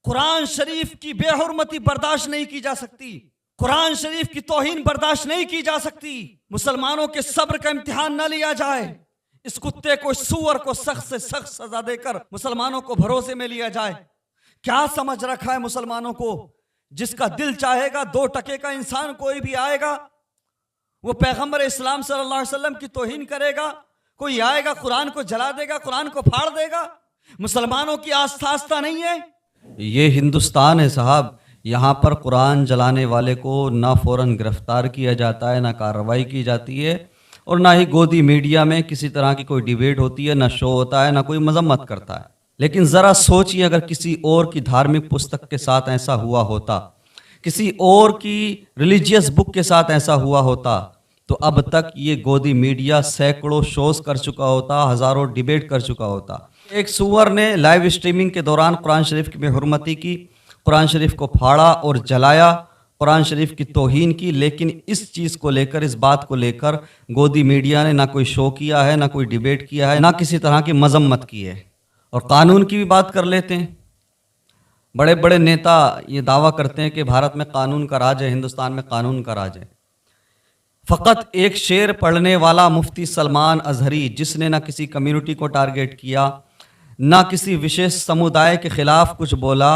कुरान शरीफ की बेहुरमती बर्दाश्त नहीं की जा सकती, कुरान शरीफ की तौहीन बर्दाश्त नहीं की जा सकती। मुसलमानों के सब्र का इम्तिहान न लिया जाए। इस कुत्ते को, इस सूअर को सख्त से सख्त सजा देकर मुसलमानों को भरोसे में लिया जाए। क्या समझ रखा है मुसलमानों को? जिसका दिल चाहेगा 2 टके का इंसान कोई भी आएगा, वो पैगंबर इस्लाम सल्लल्लाहु अलैहि वसल्लम की तौहीन करेगा। कोई आएगा कुरान को जला देगा, कुरान को फाड़ देगा। मुसलमानों की आस्था नहीं है। ये हिंदुस्तान है साहब, यहाँ पर कुरान जलाने वाले को ना फौरन गिरफ्तार किया जाता है, ना कार्रवाई की जाती है, और ना ही गोदी मीडिया में किसी तरह की कोई डिबेट होती है, ना शो होता है, ना कोई मजम्मत करता है। लेकिन ज़रा सोचिए, अगर किसी और की धार्मिक पुस्तक के साथ ऐसा हुआ होता, किसी और की रिलीजियस बुक के साथ ऐसा हुआ होता, तो अब तक ये गोदी मीडिया सैकड़ों शोज कर चुका होता, हज़ारों डिबेट कर चुका होता। एक सूअर ने लाइव स्ट्रीमिंग के दौरान कुरान शरीफ की बेहुरमती की, कुरान शरीफ को फाड़ा और जलाया, कुरान शरीफ की तौहीन की। लेकिन इस चीज़ को लेकर, इस बात को लेकर गोदी मीडिया ने ना कोई शो किया है, ना कोई डिबेट किया है, ना किसी तरह की मजम्मत की है। और कानून की भी बात कर लेते हैं। बड़े बड़े नेता ये दावा करते हैं कि भारत में कानून का राज है, हिंदुस्तान में कानून का राज है। फ़कत एक शेर पढ़ने वाला मुफ्ती सलमान अजहरी, जिसने ना किसी कम्युनिटी को टारगेट किया, ना किसी विशेष समुदाय के खिलाफ कुछ बोला,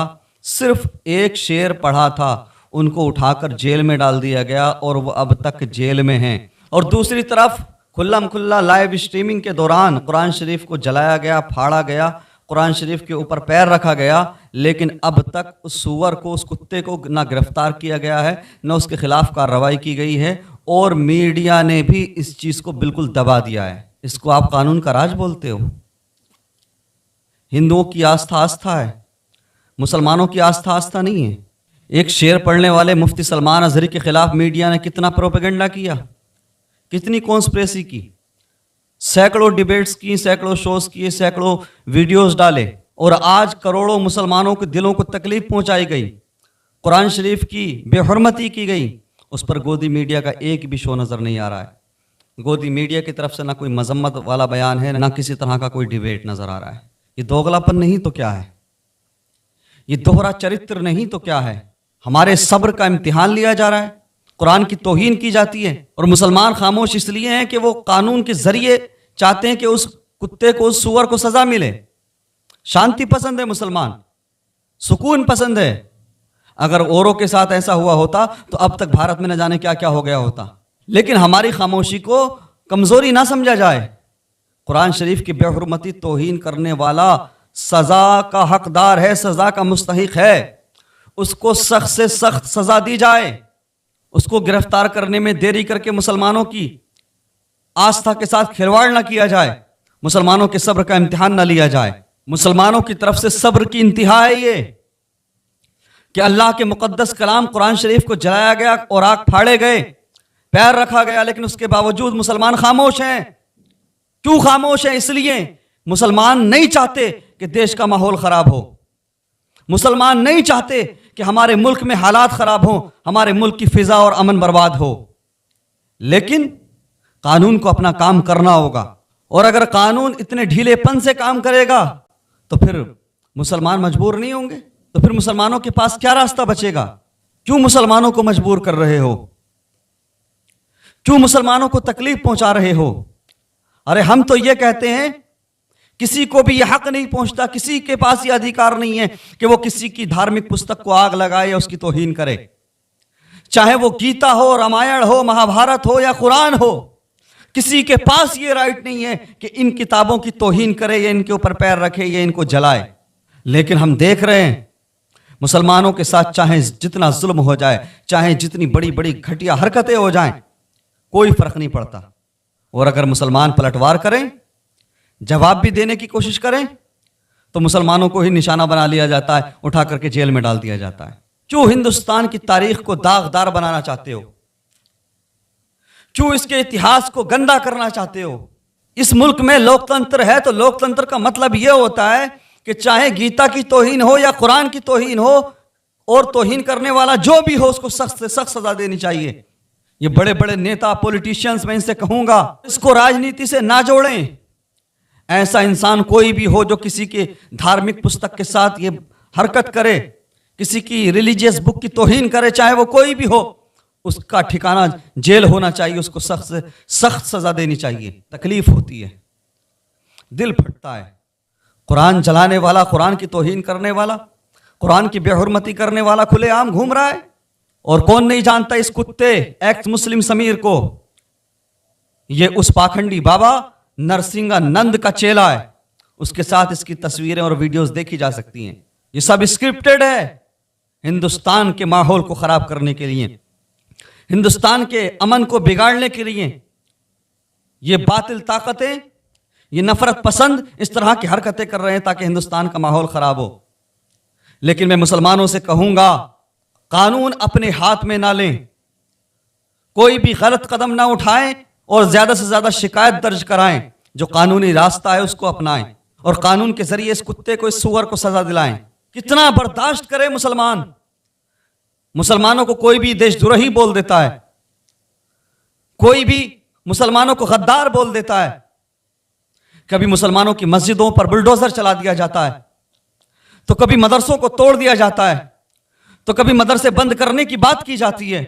सिर्फ एक शेर पढ़ा था, उनको उठाकर जेल में डाल दिया गया और वो अब तक जेल में हैं। और दूसरी तरफ खुल्लम खुल्ला लाइव स्ट्रीमिंग के दौरान कुरान शरीफ को जलाया गया, फाड़ा गया, कुरान शरीफ के ऊपर पैर रखा गया, लेकिन अब तक उस सूअर को, उस कुत्ते को ना गिरफ्तार किया गया है, ना उसके खिलाफ कार्रवाई की गई है, और मीडिया ने भी इस चीज़ को बिल्कुल दबा दिया है। इसको आप कानून का राज बोलते हो? हिंदुओं की आस्था आस्था है, मुसलमानों की आस्था आस्था नहीं है। एक शेर पढ़ने वाले मुफ्ती सलमान अजहरी के खिलाफ मीडिया ने कितना प्रोपेगेंडा किया, कितनी कॉन्स्पिरेसी की, सैकड़ों डिबेट्स की, सैकड़ों शोज किए, सैकड़ों वीडियोस डाले, और आज करोड़ों मुसलमानों के दिलों को तकलीफ पहुंचाई गई, कुरान शरीफ की बेहुरमती की गई। उस पर गोदी मीडिया का एक भी शो नज़र नहीं आ रहा है। गोदी मीडिया की तरफ से ना कोई मजम्मत वाला बयान है, ना किसी तरह का कोई डिबेट नज़र आ रहा है। ये दोगलापन नहीं तो क्या है? ये दोहरा चरित्र नहीं तो क्या है? हमारे सब्र का इम्तिहान लिया जा रहा है, कुरान की तौहीन की जाती है, और मुसलमान खामोश इसलिए हैं कि वो कानून के जरिए चाहते हैं कि उस कुत्ते को, उस सूअर को सजा मिले। शांति पसंद है मुसलमान, सुकून पसंद है। अगर औरों के साथ ऐसा हुआ होता तो अब तक भारत में न जाने क्या क्या हो गया होता। लेकिन हमारी खामोशी को कमजोरी ना समझा जाए। कुरान शरीफ की बेहुरमती तौहीन करने वाला सजा का हकदार है, सजा का मुस्तहिक है। उसको सख्त से सख्त सजा दी जाए। उसको गिरफ्तार करने में देरी करके मुसलमानों की आस्था के साथ खिलवाड़ ना किया जाए, मुसलमानों के सब्र का इम्तिहान ना लिया जाए। मुसलमानों की तरफ से सब्र की इंतहा है ये कि अल्लाह के मुकद्दस कलाम कुरान शरीफ को जलाया गया और आग फाड़े गए, पैर रखा गया, लेकिन उसके बावजूद मुसलमान खामोश हैं। क्यों खामोश हैं? इसलिए मुसलमान नहीं चाहते कि देश का माहौल खराब हो, मुसलमान नहीं चाहते कि हमारे मुल्क में हालात खराब हो, हमारे मुल्क की फिजा और अमन बर्बाद हो। लेकिन कानून को अपना काम करना होगा, और अगर कानून इतने ढीलेपन से काम करेगा तो फिर मुसलमान मजबूर नहीं होंगे, तो फिर मुसलमानों के पास क्या रास्ता बचेगा? क्यों मुसलमानों को मजबूर कर रहे हो? क्यों मुसलमानों को तकलीफ पहुंचा रहे हो? अरे हम तो ये कहते हैं, किसी को भी यह हक नहीं पहुंचता, किसी के पास यह अधिकार नहीं है कि वो किसी की धार्मिक पुस्तक को आग लगाए या उसकी तौहीन करे। चाहे वो गीता हो, रामायण हो, महाभारत हो या कुरान हो, किसी के पास ये राइट नहीं है कि इन किताबों की तौहीन करे या इनके ऊपर पैर रखे या इनको जलाए। लेकिन हम देख रहे हैं मुसलमानों के साथ चाहे जितना जुल्म हो जाए, चाहे जितनी बड़ी बड़ी घटिया हरकतें हो जाएं, कोई फर्क नहीं पड़ता। और अगर मुसलमान पलटवार करें, जवाब भी देने की कोशिश करें, तो मुसलमानों को ही निशाना बना लिया जाता है, उठा करके जेल में डाल दिया जाता है। क्यों हिंदुस्तान की तारीख को दागदार बनाना चाहते हो? क्यों इसके इतिहास को गंदा करना चाहते हो? इस मुल्क में लोकतंत्र है, तो लोकतंत्र का मतलब यह होता है कि चाहे गीता की तौहीन हो या कुरान की तौहीन हो, और तौहीन करने वाला जो भी हो उसको सख्त से सख्त सजा देनी चाहिए। ये बड़े बड़े नेता, पॉलिटिशियंस, मैं इनसे कहूंगा इसको राजनीति से ना जोड़ें। ऐसा इंसान कोई भी हो जो किसी के धार्मिक पुस्तक के साथ ये हरकत करे, किसी की रिलीजियस बुक की तौहीन करे, चाहे वो कोई भी हो, उसका ठिकाना जेल होना चाहिए, उसको सख्त से सख्त सजा देनी चाहिए। तकलीफ होती है, दिल फटता है। कुरान जलाने वाला, कुरान की तौहीन करने वाला, कुरान की बेहुरमती करने वाला खुलेआम घूम रहा है। और कौन नहीं जानता इस कुत्ते एक्स मुस्लिम समीर को? ये उस पाखंडी बाबा नरसिंहानंद का चेला है। उसके साथ इसकी तस्वीरें और वीडियोस देखी जा सकती हैं। ये सब स्क्रिप्टेड है हिंदुस्तान के माहौल को खराब करने के लिए, हिंदुस्तान के अमन को बिगाड़ने के लिए। ये बातिल ताकतें, ये नफरत पसंद इस तरह की हरकतें कर रहे हैं ताकि हिंदुस्तान का माहौल खराब हो। लेकिन मैं मुसलमानों से कहूंगा, कानून अपने हाथ में ना लें, कोई भी गलत कदम ना उठाएं और ज्यादा से ज्यादा शिकायत दर्ज कराएं। जो कानूनी रास्ता है उसको अपनाएं और कानून के जरिए इस कुत्ते को, इस सुअर को सजा दिलाएं। कितना बर्दाश्त करें मुसलमान? मुसलमानों को कोई भी देशद्रोही बोल देता है, कोई भी मुसलमानों को गद्दार बोल देता है। कभी मुसलमानों की मस्जिदों पर बुलडोजर चला दिया जाता है, तो कभी मदरसों को तोड़ दिया जाता है, तो कभी मदरसे बंद करने की बात की जाती है,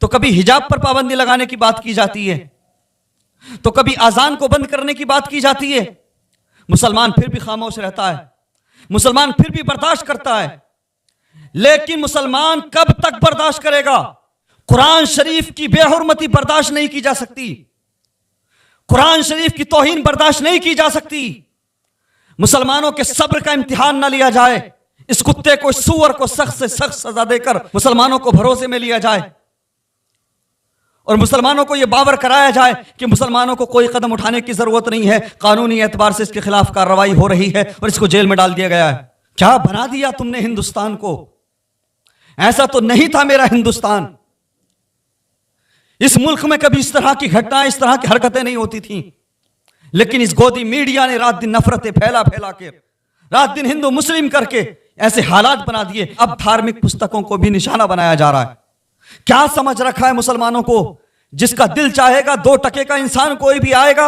तो कभी हिजाब पर पाबंदी लगाने की बात की जाती है, तो कभी आजान को बंद करने की बात की जाती है। मुसलमान फिर भी खामोश रहता है, मुसलमान फिर भी बर्दाश्त करता है। लेकिन मुसलमान कब तक बर्दाश्त करेगा? कुरान शरीफ की बेहुरमती बर्दाश्त नहीं की जा सकती, कुरान शरीफ की तौहीन बर्दाश्त नहीं की जा सकती। मुसलमानों के सब्र का इम्तिहान ना लिया जाए। इस कुत्ते को, इस सूअर को सख्त से सख्त सजा देकर मुसलमानों को भरोसे में लिया जाए और मुसलमानों को यह बावर कराया जाए कि मुसलमानों को कोई कदम उठाने की जरूरत नहीं है, कानूनी एतबार से इसके खिलाफ कार्रवाई हो रही है और इसको जेल में डाल दिया गया है। क्या बना दिया तुमने हिंदुस्तान को? ऐसा तो नहीं था मेरा हिंदुस्तान। इस मुल्क में कभी इस तरह की घटनाएं, इस तरह की हरकतें नहीं होती थी। लेकिन इस गोदी मीडिया ने रात दिन नफरतें फैला फैला के, रात दिन हिंदू मुस्लिम करके ऐसे हालात बना दिए। अब धार्मिक पुस्तकों को भी निशाना बनाया जा रहा है। क्या समझ रखा है मुसलमानों को? जिसका दिल चाहेगा, 2 टके का इंसान कोई भी आएगा,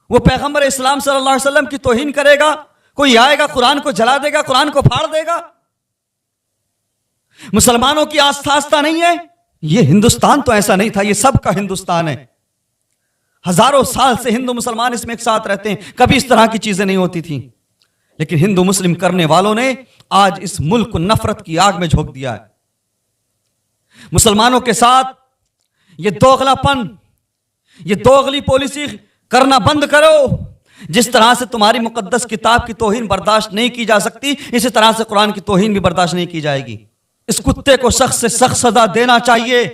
वो पैगंबर इस्लाम सल्लल्लाहु अलैहि वसल्लम की तौहीन करेगा। कोई आएगा कुरान को जला देगा, कुरान को फाड़ देगा। मुसलमानों की आस्था नहीं है। ये हिंदुस्तान तो ऐसा नहीं था, ये सबका हिंदुस्तान है। हजारों साल से हिंदू मुसलमान इसमें एक साथ रहते हैं, कभी इस तरह की चीजें नहीं होती थी। लेकिन हिंदू मुस्लिम करने वालों ने आज इस मुल्क को नफरत की आग में झोंक दिया है। मुसलमानों के साथ ये दोगलापन, ये दोगली पॉलिसी करना बंद करो। जिस तरह से तुम्हारी मुकद्दस किताब की तौहीन बर्दाश्त नहीं की जा सकती, इसी तरह से कुरान की तौहीन भी बर्दाश्त नहीं की जाएगी। इस कुत्ते को सख्त से सख्त सजा देना चाहिए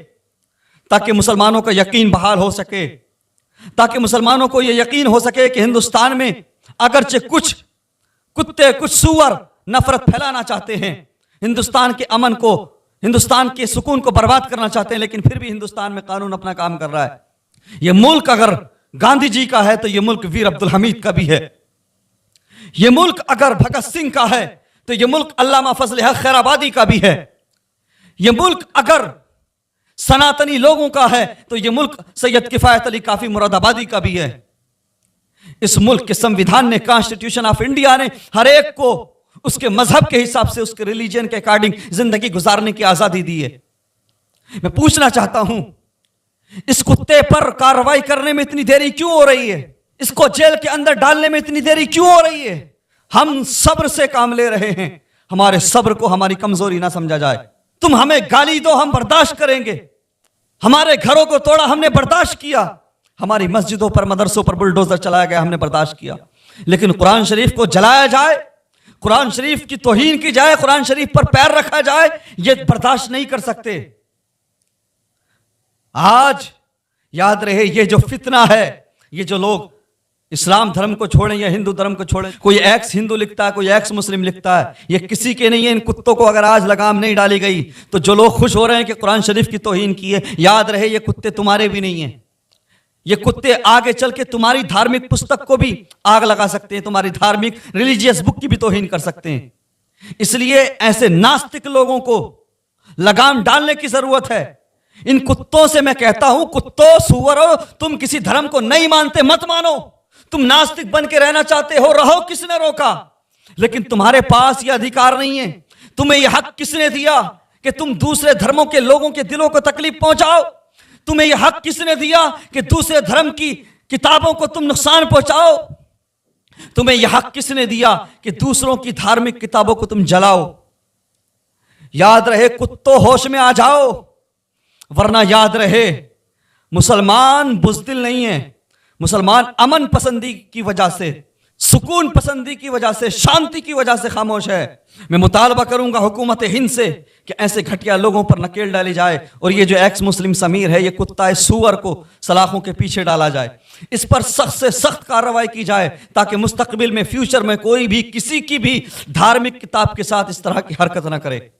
ताकि मुसलमानों का यकीन बहाल हो सके, ताकि मुसलमानों को यह यकीन हो सके कि हिंदुस्तान में अगरचे कुछ कुत्ते, कुछ सूअर नफरत फैलाना चाहते हैं, हिंदुस्तान के अमन को, हिंदुस्तान के सुकून को बर्बाद करना चाहते हैं, लेकिन फिर भी हिंदुस्तान में कानून अपना काम कर रहा है। यह मुल्क अगर गांधी जी का है तो यह मुल्क वीर अब्दुल हमीद का भी है। यह मुल्क अगर भगत सिंह का है तो यह मुल्क अल्लामा फजल हक खैराबादी का भी है। यह मुल्क अगर सनातनी लोगों का है तो यह मुल्क सैयद किफायत अली काफी मुरादाबादी का भी है। इस मुल्क के संविधान ने, कॉन्स्टिट्यूशन ऑफ इंडिया ने हर एक को उसके मजहब के हिसाब से, उसके रिलीजन के अकॉर्डिंग जिंदगी गुजारने की आजादी दी है। मैं पूछना चाहता हूं, इस कुत्ते पर कार्रवाई करने में इतनी देरी क्यों हो रही है? इसको जेल के अंदर डालने में इतनी देरी क्यों हो रही है? हम सब्र से काम ले रहे हैं, हमारे सब्र को हमारी कमजोरी ना समझा जाए। तुम हमें गाली दो, हम बर्दाश्त करेंगे। हमारे घरों को तोड़ा, हमने बर्दाश्त किया। हमारी मस्जिदों पर, मदरसों पर बुलडोजर चलाया गया, हमने बर्दाश्त किया। लेकिन कुरान शरीफ को जलाया जाए, कुरान शरीफ की तौहीन की जाए, कुरान शरीफ पर पैर रखा जाए, यह बर्दाश्त नहीं कर सकते। आज याद रहे, ये जो फितना है, ये जो लोग इस्लाम धर्म को छोड़ें या हिंदू धर्म को छोड़ें, कोई एक्स हिंदू लिखता है, कोई एक्स मुस्लिम लिखता है, ये किसी के नहीं है। इन कुत्तों को अगर आज लगाम नहीं डाली गई तो जो लोग खुश हो रहे हैं कि कुरान शरीफ की तौहीन की है, याद रहे ये कुत्ते तुम्हारे भी नहीं है। ये कुत्ते आगे चल के तुम्हारी धार्मिक पुस्तक को भी आग लगा सकते हैं, तुम्हारी धार्मिक रिलीजियस बुक की भी तौहीन कर सकते हैं। इसलिए ऐसे नास्तिक लोगों को लगाम डालने की जरूरत है। इन कुत्तों से मैं कहता हूं, कुत्तों, सूअरों, तुम किसी धर्म को नहीं मानते मत मानो। तुम नास्तिक बन के रहना चाहते हो, रहो, किसने रोका? लेकिन तुम्हारे पास यह अधिकार नहीं है। तुम्हें यह हक किसने दिया कि तुम दूसरे धर्मों के लोगों के दिलों को तकलीफ पहुंचाओ? तुम्हें यह हक किसने दिया कि दूसरे धर्म की किताबों को तुम नुकसान पहुंचाओ? तुम्हें यह हक किसने दिया कि दूसरों की धार्मिक किताबों को तुम जलाओ? याद रहे कुत्तों, होश में आ जाओ, वरना याद रहे मुसलमान बुज़दिल नहीं है। मुसलमान अमन पसंदी की वजह से, सुकून पसंदी की वजह से, शांति की वजह से खामोश है। मैं मुतालबा करूंगा हुकूमत हिंद से कि ऐसे घटिया लोगों पर नकेल डाली जाए और ये जो एक्स मुस्लिम समीर है, ये कुत्ता सुअर को सलाखों के पीछे डाला जाए। इस पर सख्त से सख्त कार्रवाई की जाए ताकि मुस्तकबिल में, फ्यूचर में कोई भी किसी की भी धार्मिक किताब के साथ इस तरह की हरकत ना करे।